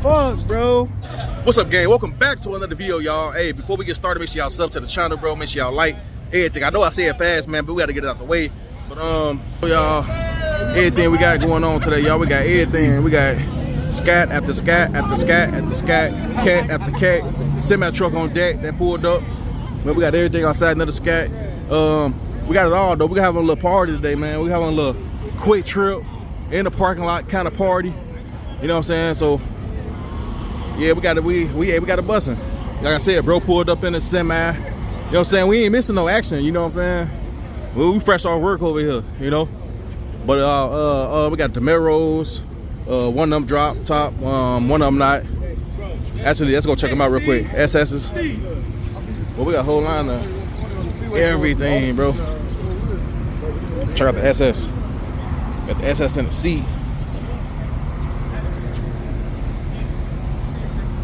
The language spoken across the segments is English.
fuck, bro? What's up, gang? Welcome back to another video, y'all. Hey, before we get started, make sure y'all sub to the channel, bro. Make sure y'all like everything. I know I say it fast, man, but we gotta get it out the way. But y'all, everything we got going on today, y'all. We got everything. We got scat after scat after scat after scat, cat after cat, semi truck on deck that pulled up. Man, we got everything outside, another scat. We got it all though. We got having a little party today, man. We having a little quick trip in the parking lot kind of party. You know what I'm saying? So yeah, we got a bussin'. Like I said, bro pulled up in a semi. You know what I'm saying? We ain't missing no action. You know what I'm saying? Well, we fresh off work over here. You know. But we got the Camaros. One of them drop top. One of them not. Actually, let's go check them out real quick. SS's. Well, we got a whole line of everything, bro. Check out the SS. Got the SS in the seat.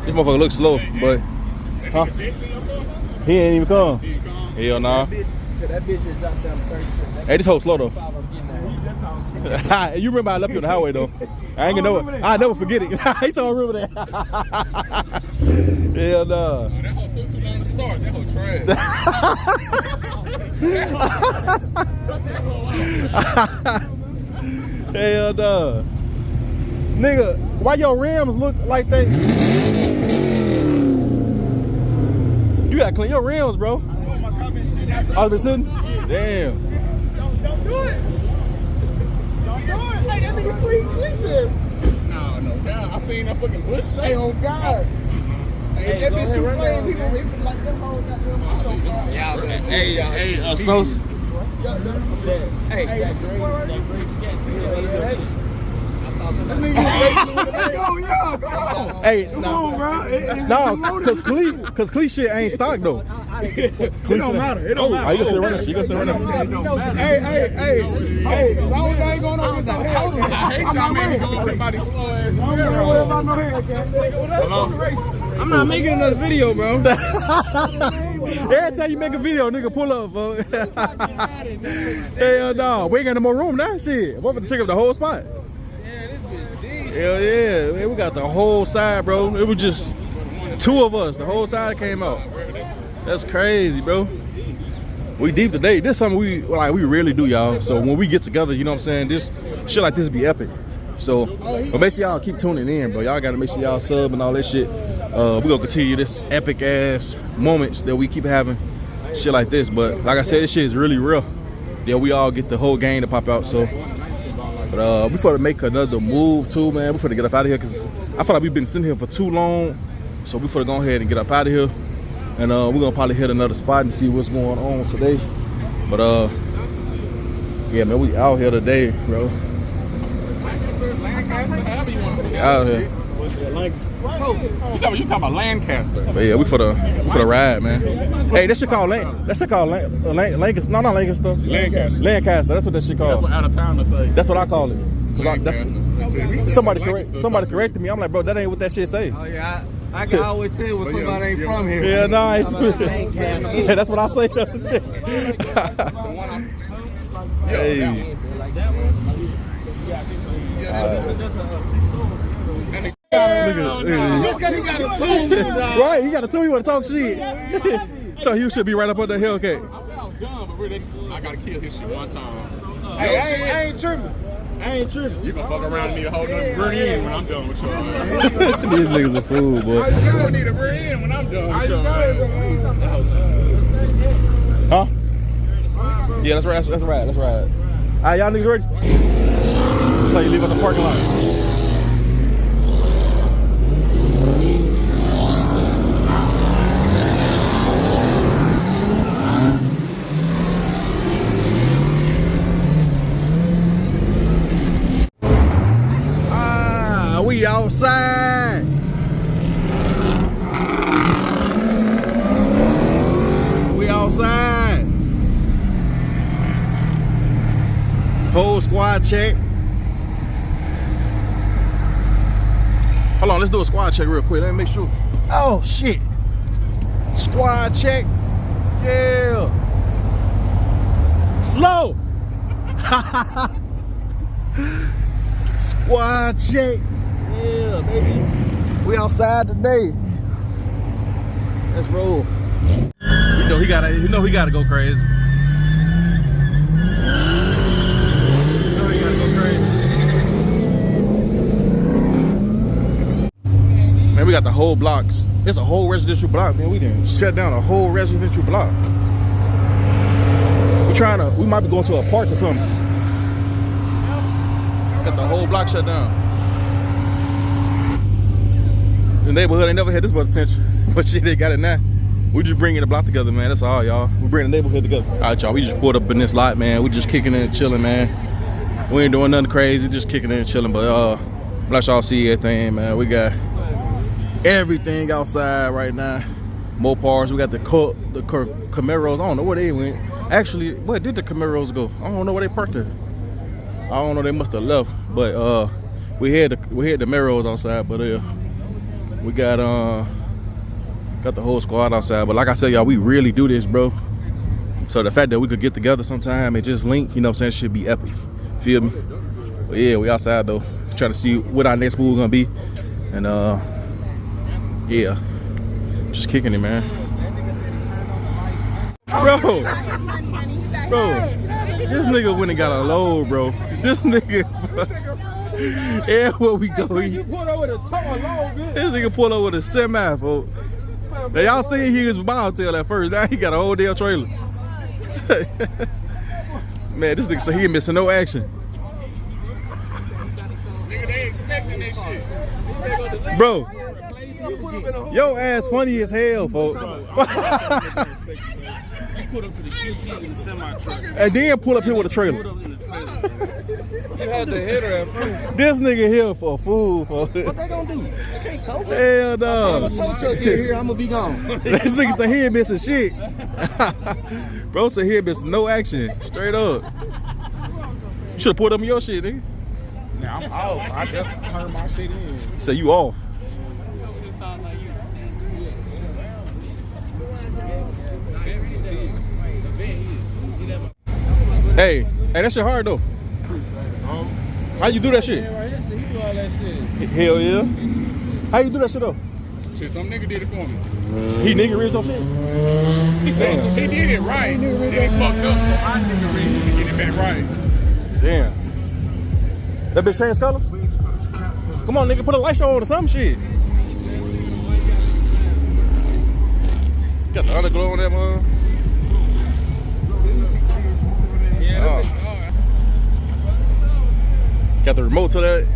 This motherfucker looks slow, but huh? He ain't even come. Hell nah. Hey, this whole slow though. You remember I left you on the highway though. I ain't gonna know it. I'll never forget it. He told me remember that. Hell nah. That whole took too long to start. That whole trash. Hell nah. Nigga, why your rims look like they? You gotta clean your rims, bro. I've been sitting? Damn. Don't do it. Don't do it. Hey, that nigga clean said. No, God. I seen that fucking bush shake. Hey, on God. Hey, that bitch shoot playing people, it be like them whole goddamn so far. Hey, so. Hey, Hey, no, cause Clee shit ain't stock though. It don't matter. It don't matter. Oh, you gonna still run it? You gonna still run it? Hey, as long as I ain't going over with no hellcat. I hate y'all making everybody slow ass. I don't worry about no hellcat. I'm not making another video, bro. Every time you make a video, nigga, pull up, folks. Hell no, we ain't got no more room now. Shit, I'm about to take up the whole spot. Hell yeah, man, we got the whole side, bro. It was just two of us. The whole side came out. That's crazy, bro. We deep today. This is something we really do, y'all. So when we get together, you know what I'm saying, this shit like this be epic. So, but make sure y'all keep tuning in, bro. Y'all gotta make sure y'all sub and all that shit. We gonna continue this epic ass moments that we keep having, shit like this. But like I said, this shit is really real. Then we all get the whole gang to pop out. So. But we finna make another move too, man. We finna get up out of here because I feel like we've been sitting here for too long. So we finna go ahead and get up out of here. And we're gonna probably hit another spot and see what's going on today. But yeah, man, we out here today, bro. Out here. You talking about Lancaster? But yeah, we for the ride, man. Hey, that shit called Lancaster. No, not Lancaster. Lancaster. That's what that shit called. That's what out of town to say. That's what I call it. Somebody corrected me. I'm like, bro, that ain't what that shit say. Oh yeah, I can always say when somebody ain't from here. Yeah, nah. Hey, that's what I say. Hey. Right, he got a tune. You want to talk shit? So you should be right up on the hellcat. I gotta kill his shit one time. Hey, I ain't tripping. You gonna fuck around and need a whole nother burn in when I'm done with y'all. These niggas a fool, boy. You gonna need a burn in when I'm done with y'all. Huh? Yeah, that's right. All right, y'all niggas ready? That's how you leave at the parking lot. We outside. We outside. Whole squad check. Hold on, let's do a squad check real quick. Let me make sure. Oh shit. Squad check. Yeah. Slow. Squad check. Yeah, baby. We outside today. Let's roll. You know he gotta go crazy. Man, we got the whole blocks. It's a whole residential block, man. We didn't shut down a whole residential block. We might be going to a park or something. Got the whole block shut down. The neighborhood ain't never had this much attention. But shit, they got it now. We just bringing the block together, man. That's all, y'all. We bring the neighborhood together. All right, y'all. We just pulled up in this lot, man. We just kicking in and chilling, man. We ain't doing nothing crazy, just kicking in and chilling. But let y'all see everything, man. We got everything outside right now. Mopars. We got the Camaros. I don't know where they went. Actually, where did the Camaros go? I don't know where they parked there. I don't know. They must have left. But we had the Camaros outside. But we got the whole squad outside. But like I said, y'all, we really do this, bro. So the fact that we could get together sometime and just link, you know what I'm saying, should be epic. Feel me? But yeah, we outside though, trying to see what our next move gonna be. And yeah, just kicking it, man. Bro, this nigga went and got a load, bro. This nigga, yeah, where we go? This nigga pulled over with a semi, folks. Now y'all seen he was bobtail at first. Now he got a whole damn trailer. Man, this nigga said he ain't missing no action. Nigga, they expecting that shit. Bro, your ass funny as hell, folks. He put up to the QT in the semi-truck. And then pull up here with a trailer. You had the header at first. This nigga here for a fool, folks. What they gonna do? They can't tow me. Hell no. I'm a tow truck here, I'm gonna be gone. This nigga said he ain't missing shit. Bro said he ain't missing no action. Straight up. You should have pulled up your shit, nigga. Now I'm off. I just turned my shit in. Say you off. Hey, that shit hard though. How you do that shit? He do all that shit. Hell yeah. How you do that shit though? Shit, some nigga did it for me. He nigga reads your shit? He said he did it right. And he fucked up, so I nigga read it to get it back right. Damn. That bitch changed colors? Come on, nigga, put a light show on or some shit. Got the underglow on that, man. Yeah. Got the remote to that.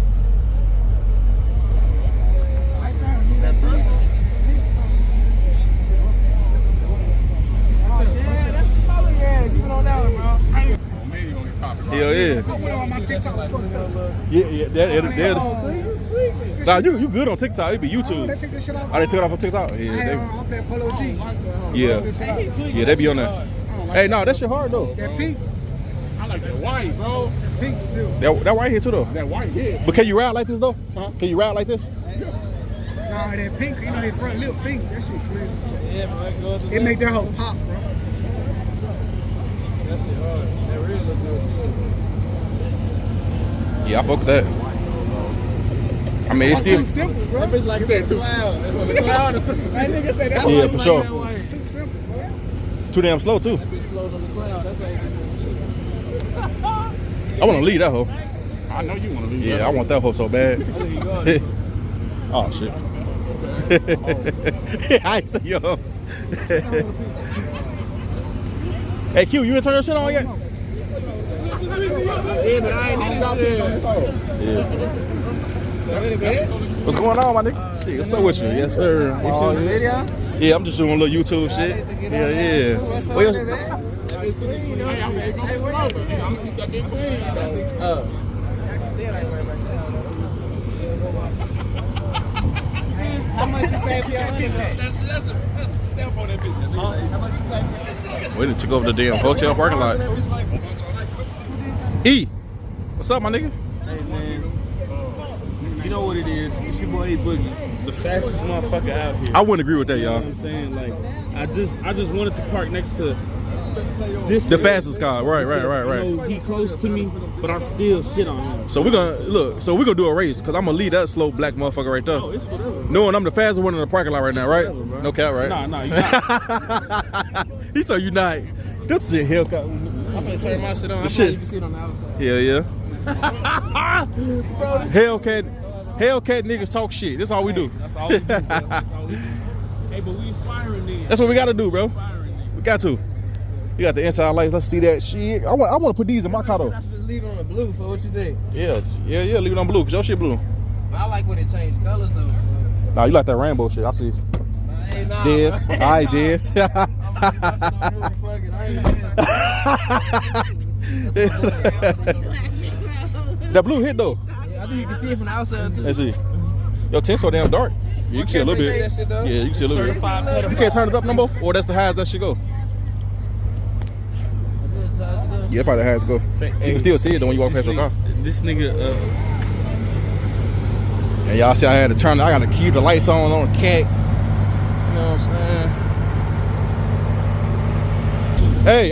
Hell yeah. Yeah. Nah, you good on TikTok. It be YouTube. They take this shit off. Oh, they took it off on TikTok? Yeah. Off that Polo G. Yeah, they be on there. Hey, no, that shit hard though. That pink. I like that white, bro. Pink still. That white here too though. That white, yeah. But can you ride like this though? Huh? Can you ride like this? Nah, that pink, you know that front lip pink, that shit crazy. Yeah, bro. It make that whole pop, bro. That shit hard. That really look good. Yeah, I fuck with that. I mean, it's still. Too simple, bro. That bitch like said too cloud. It's a cloud or something. That nigga say that. Yeah, for sure. Too simple, bro. Too damn slow too. That bitch flows on the cloud. That's like. I want to leave that hoe. I know you want to leave. Yeah, I want that hoe so bad. Oh shit. I ain't say yo. Hey Q, you didn't turn your shit on yet? Yeah, but I ain't even got this. Yeah. What's going on, my nigga? Shit, what's up with you? Yes, sir. You shooting the video? Yeah, I'm just doing a little YouTube shit. Yeah. Well, How much you pay for your honey? That's a stamp on that bitch. How much you pay for we done took over the damn hotel parking lot. E, what's up, my nigga? Hey, man. You know what it is. It's your boy E Boogie. The fastest motherfucker out here. I wouldn't agree with that, You know y'all. what I'm saying? Like, I just wanted to park next to The fastest car, right. You know, he close to me, but I still shit on him. So we're gonna do a race because I'm gonna lead that slow black motherfucker right there. Oh, it's whatever. Knowing I'm the fastest one in the parking lot right now, right? Whatever, bro. No cap, right? Nah, you not. He said you not. That's shit, hellcat. I'm finna turn my shit on. Shit. You can see it on the outside. Yeah. Hellcat niggas talk shit. That's all we do. That's all we do, bro. That's all we do. Hey, but we inspiring then. That's what we gotta do, bro. We got to. You got the inside lights. Let's see that shit. I want to put these in my car though. I should leave it on the blue for what you think. Yeah. Leave it on blue, cause your shit blue. But I like when it changed colors though. Nah, you like that rainbow shit. I see. Hey, nah, This. man. Alright, this. That blue hit though. I think you can see it from the outside too. Let's see. Your tint so damn dark. You can see a little bit. Yeah, you can see a little bit. You can't turn it up no more? Or that's the highest that shit go? Yeah, probably the highest go. You can still see it though when you walk past your car. This nigga, And y'all see I had to turn, I gotta keep the lights on the cat. You know what I'm saying? Hey.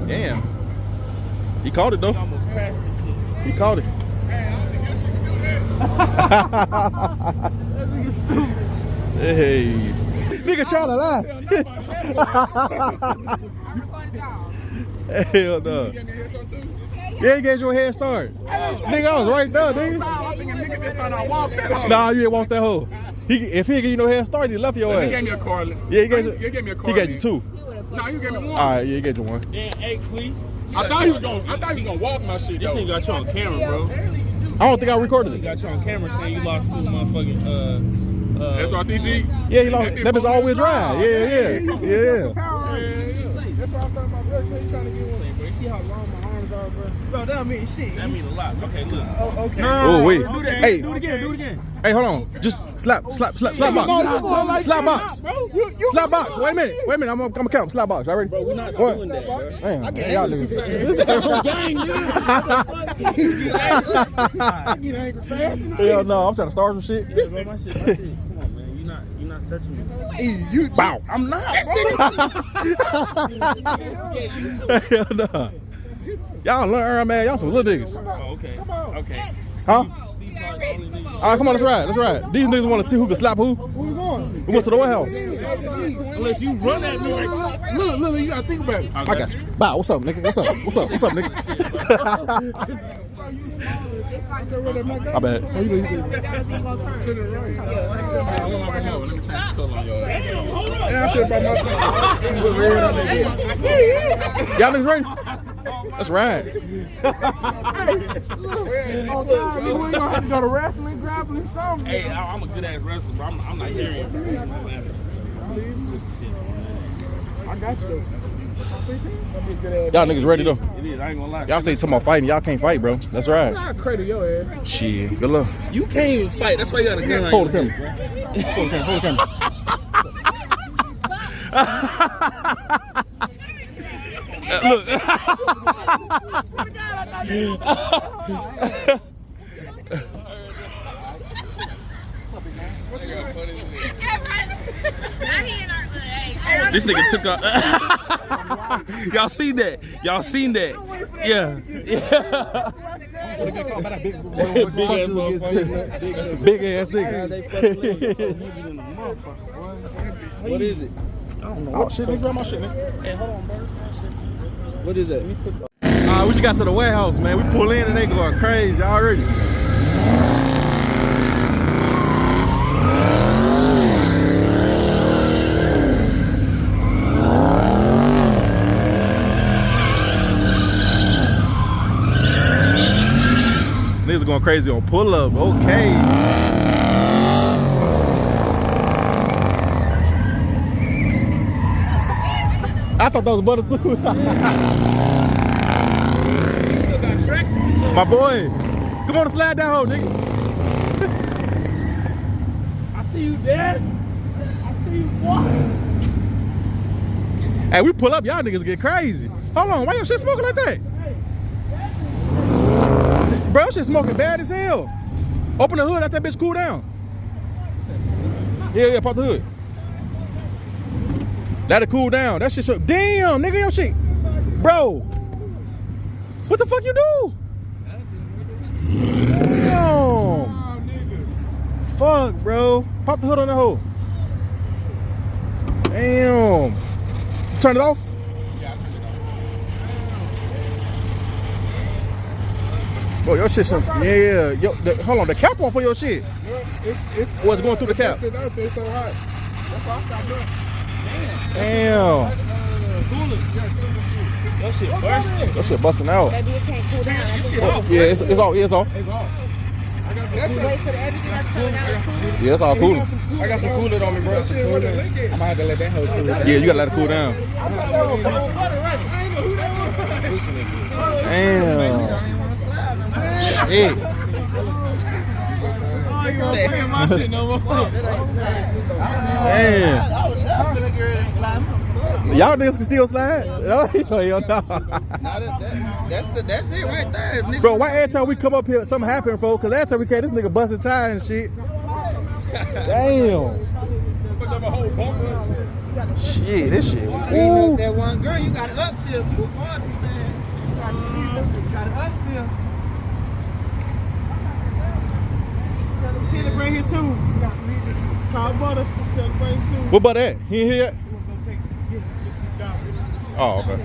Damn. He caught it though. almost crashed this shit. He caught it. Hey. Nigga trying to lie. Hell no. Yeah, he gave you a head start. Nigga, I was right there, nigga. Nah, you ain't walk that hoe. If he didn't give you no head start, he left your ass. He gave me a car. Yeah, he gave you. You gave me a car. He gave you two. No, you gave me one. All right, yeah, he gave you one. Damn, hey, Clee. I thought he was gonna walk my shit. This though. nigga got you on camera, bro. I don't think I recorded He it. got you on camera saying you lost to motherfucking SRTG. Yeah, he lost. That bitch all-wheel drive. Yeah. That's why I'm talking about blood trying to get one. Bro, you see how long my arms are, bro? Bro, that mean shit. That mean a lot. Okay, look. Oh, okay. Oh wait. Do that. Hey, Do it again. hey, hold on. Just slap box. Slap box. Slap box. Wait a minute. I'm gonna count. Slap box. All right? Bro, we're not What? doing that, bro. Damn, y'all niggas. Gang, nigga. Get angry fast. Hell no, I'm trying to start some shit. Yeah, bro, my shit. Come on, man. You're not touching me. Hey, you Bow. I'm not, Hell no. Y'all learn, man. Y'all some little niggas. bro. Oh, okay. Okay. Huh? Steve Clark's the only nigga. All right, come on, let's ride. These niggas want to see who can slap who. where you going? We went to the White House. Unless you run at me like Look, you gotta think about it. I got you. Bow, what's up, nigga? What's up, nigga? My bad. To the right. Let me change the color on your ass. Yeah, I should have brought my Y'all niggas ready? Let's ride. Oh, God, we ain't gonna have to go to wrestling, grappling, something. hey, I'm a good ass wrestler, bro. I'm not hearing you. I got you, though. Y'all niggas ready though? It is, I ain't gonna lie. Y'all stay talking about fighting. Y'all can't fight, bro. Let's ride. I cradle your ass. Shit. Good luck. You can't even fight. That's why you got a gun. Hold the camera. Hold the camera. Look. This nigga took off. Y'all seen that? Yeah. Big ass nigga. What is it? Oh shit, nigga, grab my shit, man. Hey, hold on, bro. What is that? We just got to the warehouse, man. We pull in and they going crazy already. Niggas going crazy on pull up. Okay. I thought that was butter too. My boy, come on, slide that hoe, nigga. I see you, Dad. I see you, boy. Hey, we pull up, y'all niggas get crazy. Hold on, why your shit smoking like that? Bro, that shit smoking bad as hell. Open the hood, let that bitch cool down. Yeah, pop the hood. Let it cool down. That shit so damn, nigga, your shit. Bro. What the fuck you do? Damn. Fuck, bro. Pop the hood on the hole. Damn. Turn it off? Bro, your shit some, yeah. Yo, hold on, the cap on for your shit. What's going through the cap? It's so hot. That's why I stopped doing. Damn. That shit busting. That shit busting out. Maybe it can't cool down. Yeah, it's off. Yeah, it's off. Wait for everything that's coming out is cool. Yeah, it's all cool. I got some cooler on me, bro. I'm gonna have to let that hoe cool down. Yeah, you gotta let it cool down. Damn. Shit. Oh, you ain't playing my shit no more. Damn. Y'all niggas can still slide? Oh, he told you no. That's it right there. Nigga. Bro, why every time we come up here, something happen, folks? Cause last time we came, this nigga busted tire and shit. Damn. Shit, this shit. Ooh. That one girl, you got to uptill. You want to, man. You got to uptill. Tell the kid to bring it too. Call butter. Tell him to bring it too. What about that? He ain't here yet? Oh, okay. Oh,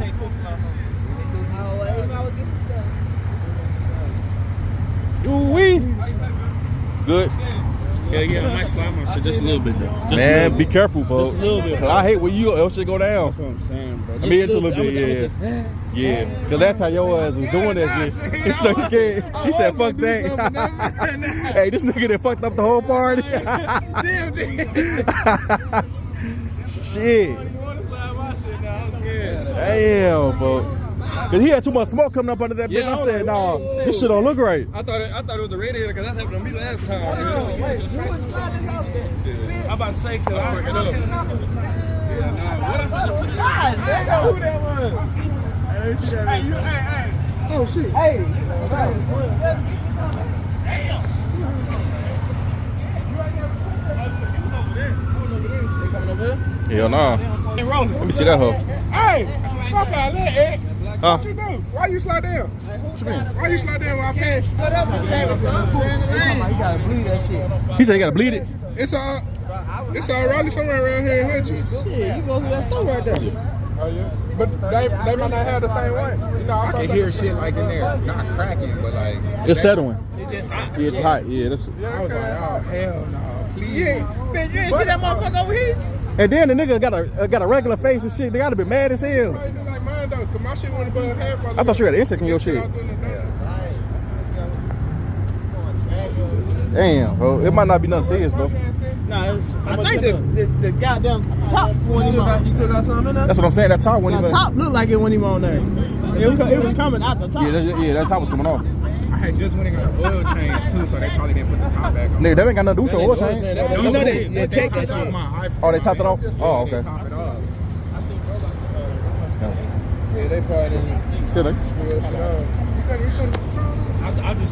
well, he might get the stuff. Ooh-wee. Good. Yeah, I might slide my shit just a little bit though. Just Man, be careful, folks. Just a little bit. Cause I hate when your shit go down. That's what I'm saying, bro. I mean, it's a little bit, yeah. Yeah. Cause that time your ass was doing that shit. He's so scared. He said, fuck that. Hey, this nigga that fucked up the whole party. Shit. Damn, folks. Cause he had too much smoke coming up under that bitch. Yeah, I said, nah, this shit don't look right. I thought it was the radiator because that happened to me last time. I'm about to say, cause I freaking up. Who that was? Oh shit. Hey. Hell nah. Let me see that hoe. Hey, fuck out of that, Ed. Huh? What you do? Why you slide down? What you mean? Why you slide down when I passed? Put up and change the sun. You got to bleed that shit. He said he gotta bleed it. It's all right somewhere around here in Hutchins. Yeah, you go through that store right there. Oh yeah. But they might not have the same one. You know, I can hear shit like in there, not cracking, but like It's settling. It's just hot. Yeah, it's hot. Yeah, that's. I was like, oh hell no, please. Bitch, you ain't see that motherfucker over here? And then the nigga got a regular face and shit. They gotta be mad as hell. Probably do like mine though, cause my shit went above half. I thought you had an intake in your shit. Damn, bro. It might not be nothing serious though. Nah, I think the goddamn top wasn't even on. You still got something in there? That's what I'm saying. That top wasn't The even. top looked like it wasn't even on there. It was coming out the top. Yeah, that top was coming off. I had just went and got an oil change too, so they probably didn't put the top back on. Nigga, that ain't got nothing to do with your oil change. You know they check that shit. Oh, they topped it off? Oh, okay. Top it off. Yeah, they probably didn't. Yeah, nigga.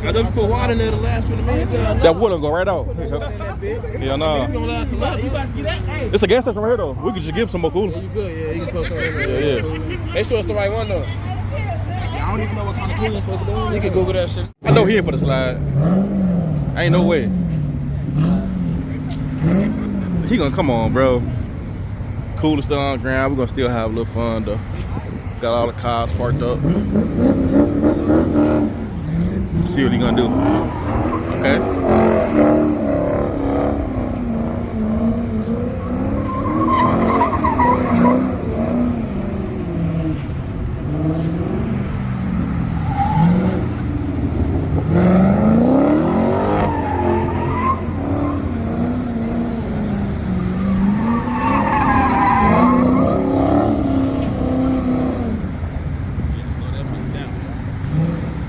I just put water in there the last one a million times. That water go right out. Yeah, nah. It's gonna last a lot. You guys get that? Hey. It's a gas station right here though. We could just give him some more cooler. You good? Yeah, you can put some in there. Yeah. They show us the right one though. I don't even know what kind of cooler it's supposed to be. You can Google that shit. I know he in for the slide. Ain't no way. He gonna come on, bro. Cooler still on the ground. We're gonna still have a little fun though. Got all the cars parked up. See what he gonna do. Okay.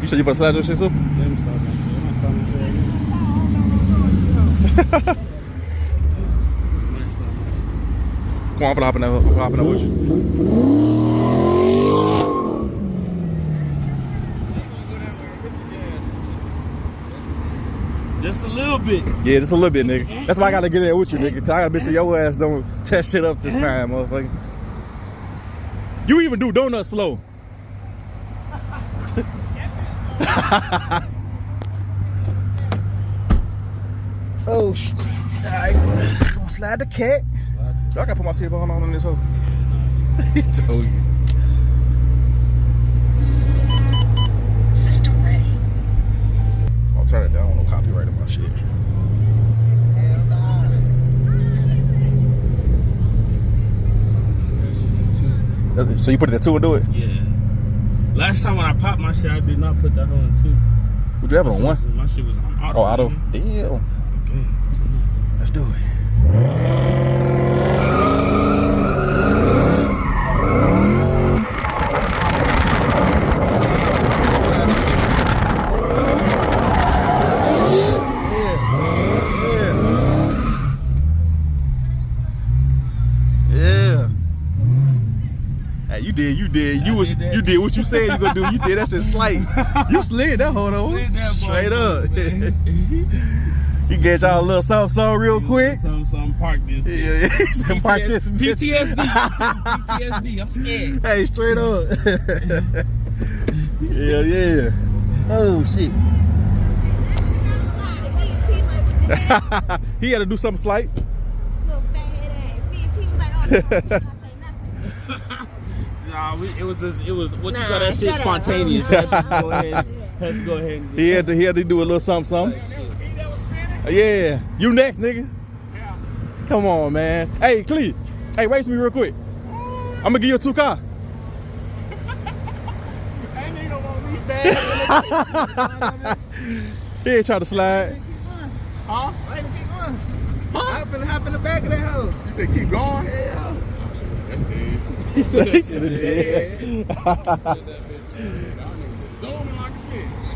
You said you for the slide your shit, too? Come on, I'm gonna hop in that with you. Just a little bit. Yeah, just a little bit, nigga. That's why I gotta get there with you, nigga. Cause I gotta make sure your ass don't test shit up this time, motherfucker. You even do donuts slow. Oh shit. Alright. Gonna slide the cat. I gotta put my seatbelt on this hoe. He told you. I'll turn it down. I don't want no copyright on my shit. So you put it at 2 and do it? Yeah. Last time when I popped my shit, I did not put that on 2. Would you have it on 1? My shit was on auto. Oh, auto. Damn. Okay. Let's do it. You did. You did what you said you gonna do. You did that shit slight. You slid that hold on. Straight up. You get y'all a little something real quick. Some park this. Yeah. Park this. PTSD. PTSD. I'm scared. Hey, straight up. Yeah. Oh shit. He had to do something slight. Little fat head ass. Me and T was like, oh, you don't say nothing. Nah, it was what you call that shit spontaneous. Had to go ahead and just, He had to do a little something. Yeah. You next, nigga. Yeah. Come on, man. Hey, Clee. Hey, race me real quick. I'm gonna give you a 2 car. That nigga want me bad. He ain't trying to slide. Huh? Why did keep going? I'm finna hop in the back of that hoe. You said keep going? Yeah. That's dead. He said it did. Sold me like a bitch.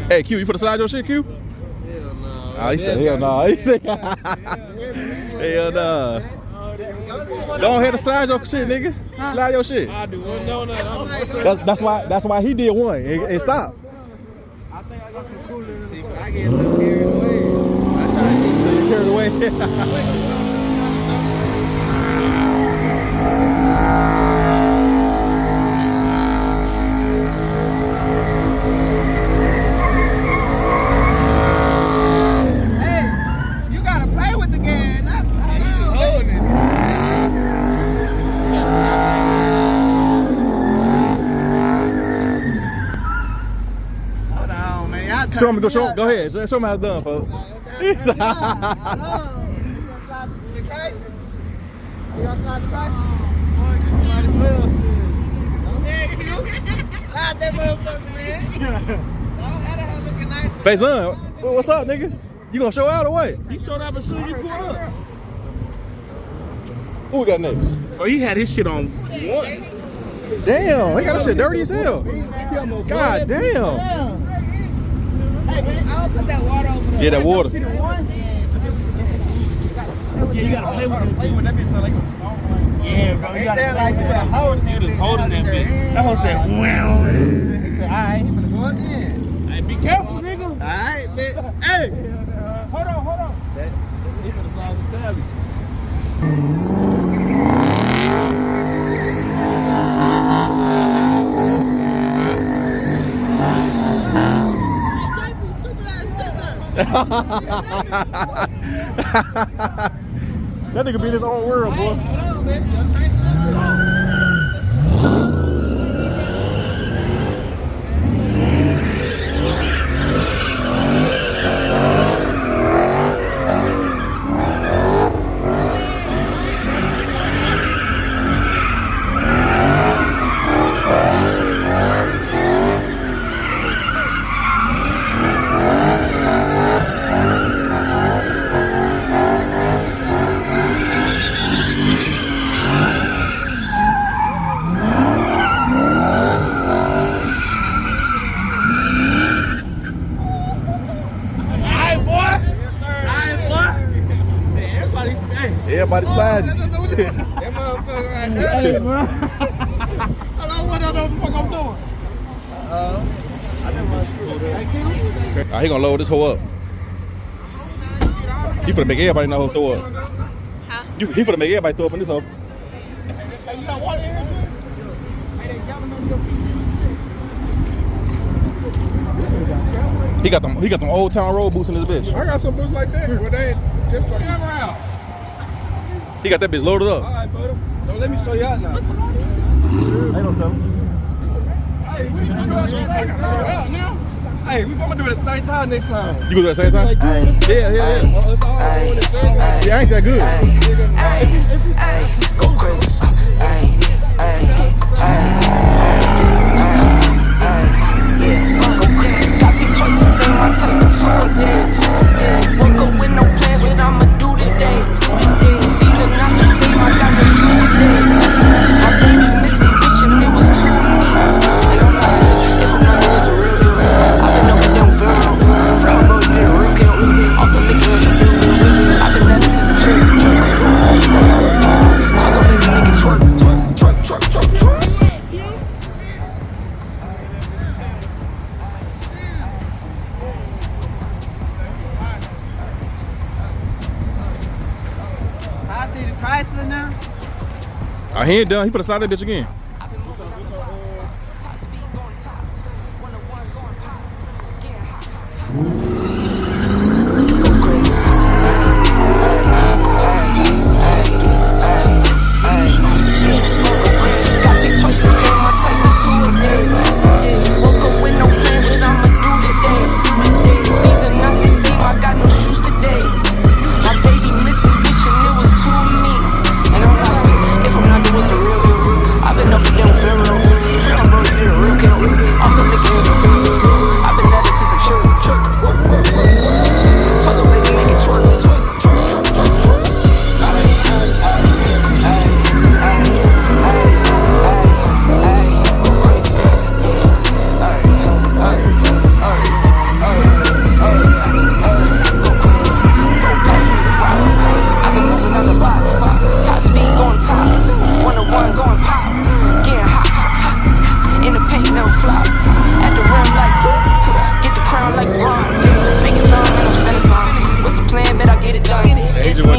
Hey, Q, you for the slide your shit, Q? Hell no. Oh, he said hell no. He said hell no. Go ahead and slide your shit, nigga. Slide your shit. I do one donut. That's why he did one and stopped. See, but I get a little carried away. I try to get So you carried away. Hey, you gotta play with the game, not holding it. Hold on, man. Y'all Show me, go turn ahead. Show me how it's done, folks. You gonna slide the crack? You gonna slide the crack? Might as well. Go ahead, Q. Slide that motherfucker, man. Don't have that looking nice. Faison, what's up, nigga? You gonna show out or what? he showed up as soon as you pulled up. Who we got next? Oh, he had his shit on 1. Damn, he got that shit dirty as hell. God damn. I'll put that water over there. Yeah, that water. Yeah, you gotta play with that bitch. So like a small one. Yeah, bro. You gotta like you were holding that You just bitch. holding that bitch. That hoe said, wow. He said, alright, he finna go again. Hey, be careful, nigga. Alright, bitch. Hey. Hold on. He finna slide the tally. That nigga be in his own world, boy. Hold on, man. Your trace is Everybody sliding. that motherfucker right there. fuck I'm doing? He gonna load this hoe up. He finna make everybody know throw up. Huh? He finna make everybody throw up in this hoe. Hey, you got water here? He got them old town road boots in this bitch. I got some boots like that. Well, they ain't just like around. He got that bitch loaded up. All right, brother. Don't let me show you out now. Ain't no telling. Hey, we gonna show out now. Hey, we gonna do it at the same time next time. You go to that same time? Yeah. See, I ain't that good. Go crazy. Got me twice a day, my type of tone dance. Woke up with no plans, what I'ma do today. These are not the same, I got no shoes today. My baby missed me, wishing it was too neat. And I'm like, if I'm not doing some real deal, I've been up and down for real. From my boy, did a real kill. Off the liquor and some bill bills. I've been at this since a trick. I go make a nigga twerk. He ain't done. He finna slide that bitch again.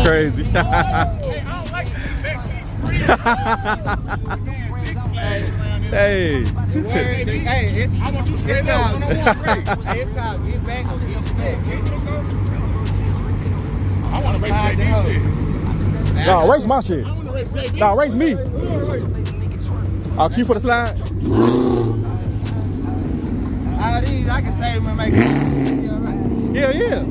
Crazy. Hey. Hey, I want you straight up. Hey, it's called get back or get back. I want to race JD shit. Nah, race my shit. I want to race JD. Nah, race me. I'll queue for the slide. All these, I can save them and make it. Yeah.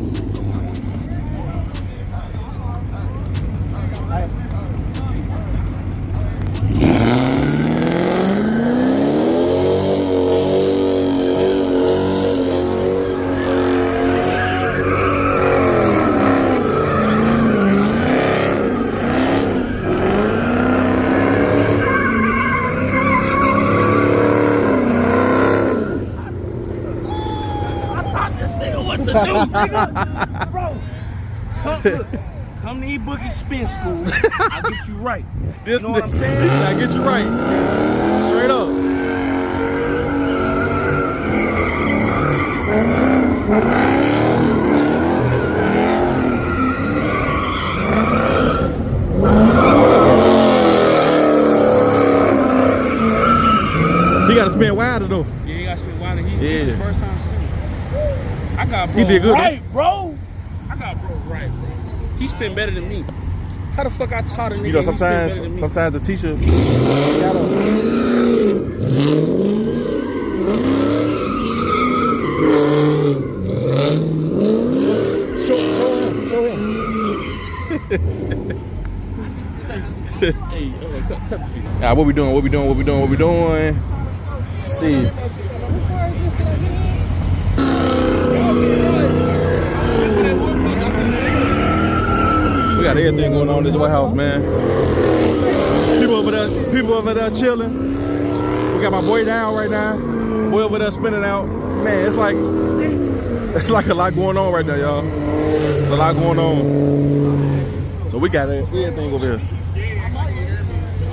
Come to E-Boogie Spin School. I'll get you right. You know what I'm saying? I get you right. Straight up. He got to spin wider though. Yeah, he got to spin wider. This is his first time spinning. I got bro He did good, right, bro. I got bro right, bro. He spin better than me. How the fuck I taught a nigga? You know, sometimes the teacher show him. Hey, cut the video. All right, what we doing? Let's see. We got everything going on in this White House, man. People over there chilling. We got my boy down right now. Boy over there spinning out. Man, it's like a lot going on right there, y'all. It's a lot going on. So we got everything over here.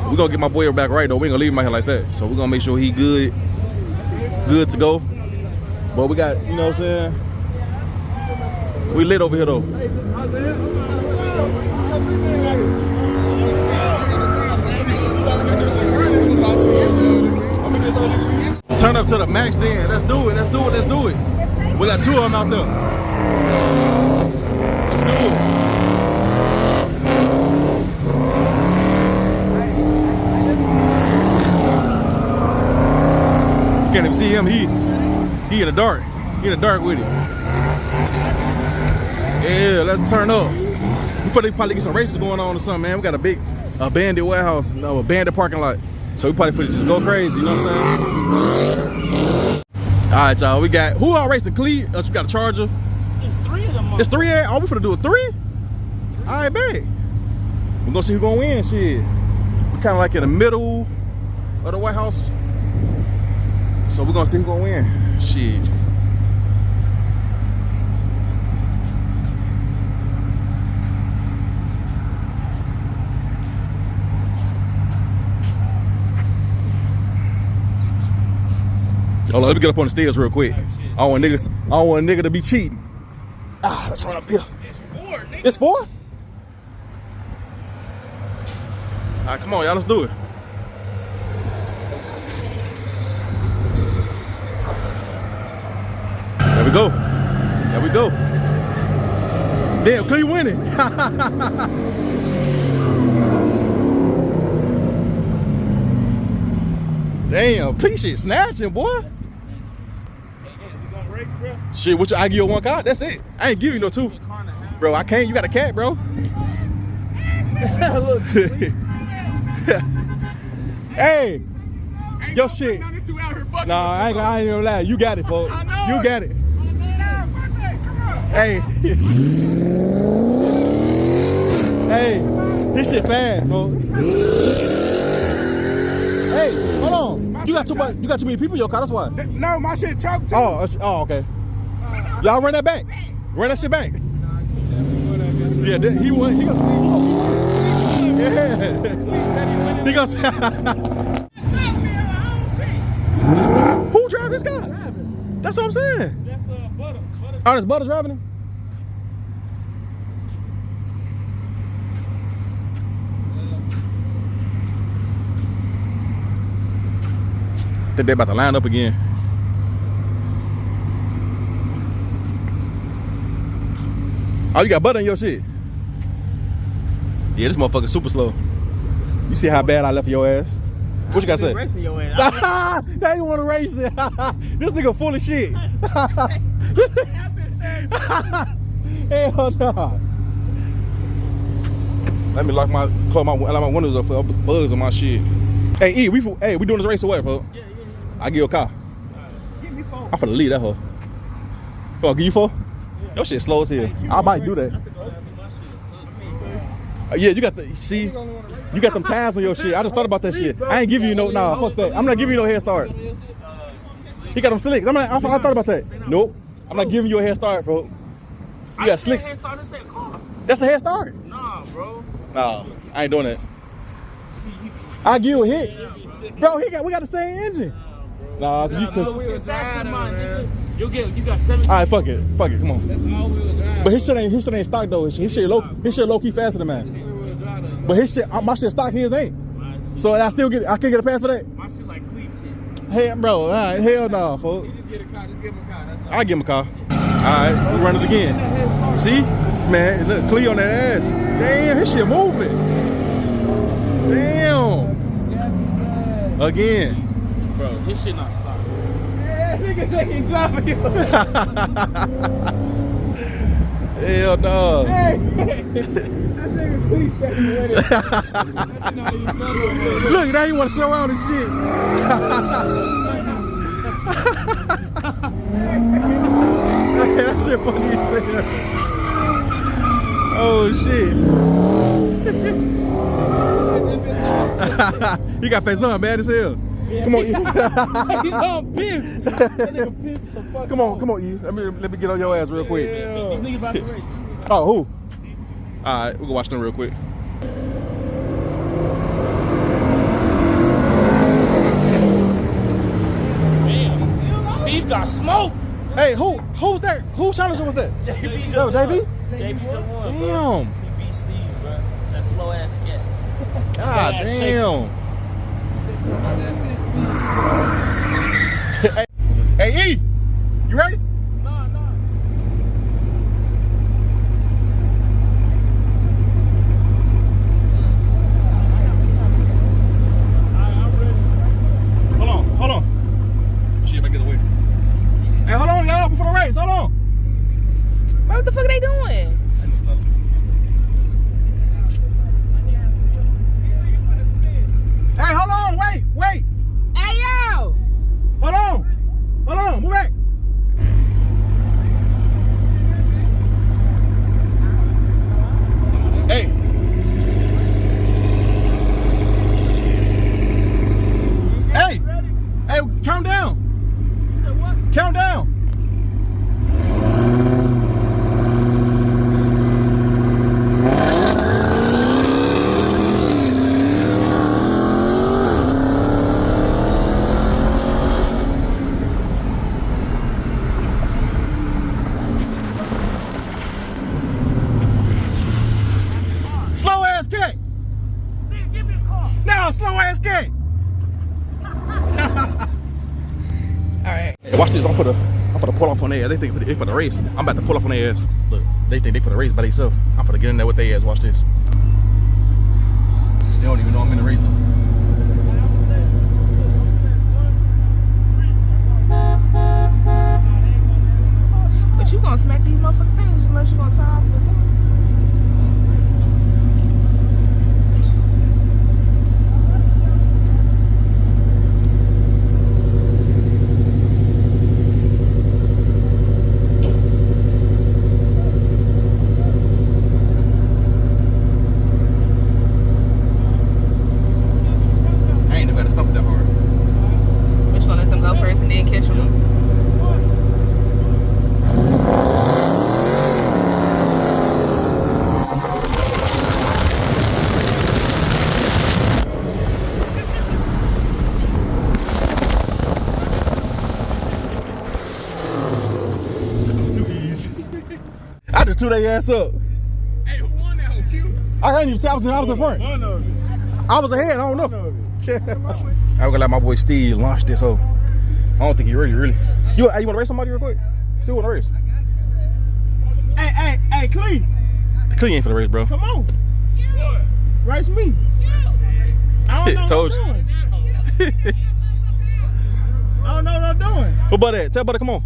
We're gonna get my boy back right though. We ain't gonna leave him out here like that. So we're gonna make sure he good to go. But we got, you know what I'm saying? We lit over here though. Turn up to the max then. Let's do it. Let's do it. Let's do it. We got 2 of them out there. Let's do it. You can't even see him. He in the dark. He in the dark with it. Yeah, let's turn up. We probably get some races going on or something, man. We got a big abandoned warehouse, no, abandoned parking lot. So we probably just go crazy, you know what I'm saying? All right, y'all. We got who all racing? Clee? Us, we got a Charger. There's 3 of them. There's 3 there. Oh, we finna do a 3? All right, bet. We're gonna see who's gonna win. Shit. We're kind of like in the middle of the White House. So we're gonna see who's gonna win. Shit. Hold on, let me get up on the stairs real quick. I don't want niggas. I don't want a nigga to be cheating. Ah, let's run up here. It's 4? All right, come on, y'all. Let's do it. There we go. There we go. Damn, Clay winning. Damn, Clay shit snatching, boy. Shit, what you? I give you 1 car? That's it. I ain't giving you no 2. Bro, I can't. You got a cat, bro. Hey, yo shit. Nah, I ain't gonna lie. You got it, folks. You got it. Hey. Hey, this shit fast, folks. Hey, hold on. You got too many people in your car, that's why. No, my shit choked too. Oh, okay. Y'all run that back. Run that shit back. Yeah, he won. He gonna. Yeah. He gonna. Who drive this car? That's what I'm saying. That's Butter. Oh, that's Butter driving him? I think they about to line up again. Oh, you got Butter in your shit? Yeah, this motherfucker super slow. You see how bad I left your ass? What you got to say? Racing your ass. They didn't want to race it. This nigga full of shit. Hell no. Let me close my windows up for bugs on my shit. Hey, E, we doing this race or what, folks? Yeah. I give you a car. Give me 4. I'm finna leave that hoe. Come on, give you 4? Your shit slow as hell. I might do that. Yeah, you got you got them ties on your shit. I just thought about that shit. I ain't giving you no, nah, fuck that. I'm not giving you no head start. He got them slicks. I thought about that. Nope. I'm not giving you a head start, bro. You got slicks. That's a head start. Nah, bro. Nah, I ain't doing that. I'll give you a hit. Bro, we got the same engine. Nah, you got 7. All right, fuck it, come on. That's all-wheel drive. But his shit ain't stock though. His shit low key faster than mine. But his shit, my shit stock, his ain't. So I can't get a pass for that. My shit like Clee shit. Hey, bro, all right, hell no, folks. You just get a car, just give him a car. That's all. I'll give him a car. All right, we run it again. See, man, look, Clee on that ass. Damn, his shit moving. Damn. Again. Bro, his shit not stopping. Nigga taking driving you. Hell no. Hey, this nigga please stay with it. Look, now you want to show out this shit. That shit funny as hell. Oh shit. You got face on, mad as hell. Come on, E. He's on piss. That nigga pissed the fuck Come on, E. Let me get on your ass real quick. These niggas about to race. Oh, who? All right, we'll go watch them real quick. got smoked. Hey, who's that? Whose challenge was that? JB That was JB? JB just won. Damn. He beat Steve, bro. That slow ass scat. God damn. Hey, E, you ready? No. Hold on. See if I get away. Hey, hold on, y'all, before the race. Hold on. Bro, what the fuck are they doing? Hey, hold on, wait. Hey, yo! Hold on, move back. Hey. Hey, count down. You said what? Count down. Slow ass cat. Nigga, give me a call. Now, slow ass cat. Alright. Hey, watch this. I'm for the pull off on their ass. They think it's for the race. I'm about to pull off on their ass. Look, they think they for the race by themselves. I'm for to get in there with their ass. Watch this. They don't even know I'm in the race though. But you gonna smack these motherfucking things unless you gonna tie off with them. I ain't never got to stop it that hard. But you gonna let them go first and then catch them? Too easy. I just threw their ass up. Hey, who won that whole Q? I can't even tell. I was in front. None of it. I was ahead. I don't know. None of it. I'm gonna let my boy Steve launch this hoe. I don't think he ready, really. You want to race somebody real quick? Still want to race? Hey, Clee, Clee ain't for the race, bro. come on. Race me. I don't know Told what you. I'm doing. I don't know what I'm doing. Where Buddy at? Tell Buddy, come on.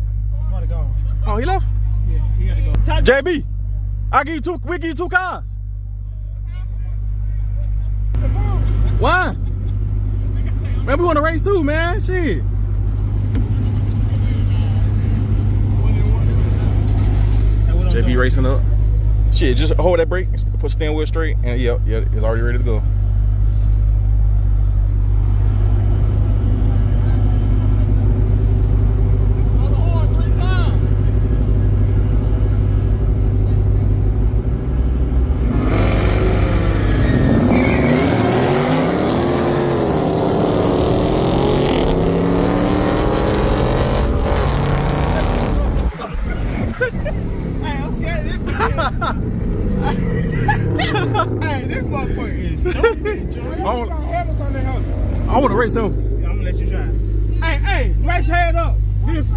Buddy gone. Oh, he left? Yeah, he gotta go. JB, we give you two cars. Why? Man, we want to race too, man. Shit. JB racing up. Shit, just hold that brake, put steering wheel straight, and yeah, it's already ready to go. Hey, this motherfucker is stupid, Joey. I want to race him. I'm gonna let you drive. Hey, race head up. This. I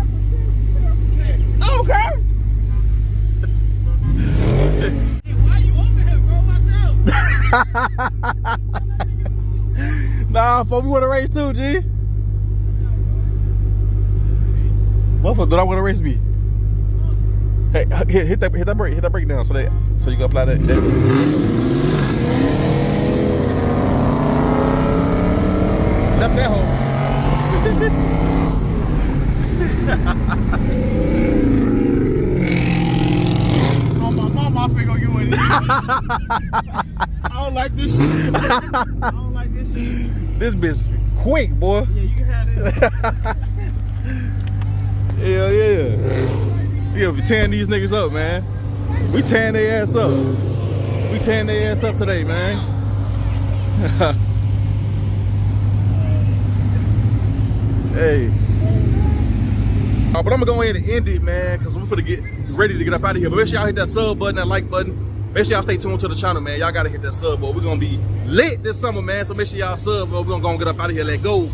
don't care. Why you over here, bro? Watch out. Nah, folks, we want to race too, G. Motherfucker, do not want to race me. Hey, hit that brake down so you can apply that. Left that hole. On my mama, I figure you in it. I don't like this shit. I don't like this shit. This bitch quick, boy. Yeah, you can have it. Hell yeah. We gotta be tearing these niggas up, man. We tearing their ass up. We tearing their ass up today, man. Hey. But I'm gonna go ahead and end it, man, because we're gonna get ready to get up out of here. But make sure y'all hit that sub button, that like button. Make sure y'all stay tuned to the channel, man. Y'all gotta hit that sub, boy. We're gonna be lit this summer, man. So make sure y'all sub, bro. We're gonna go and get up out of here. Let go.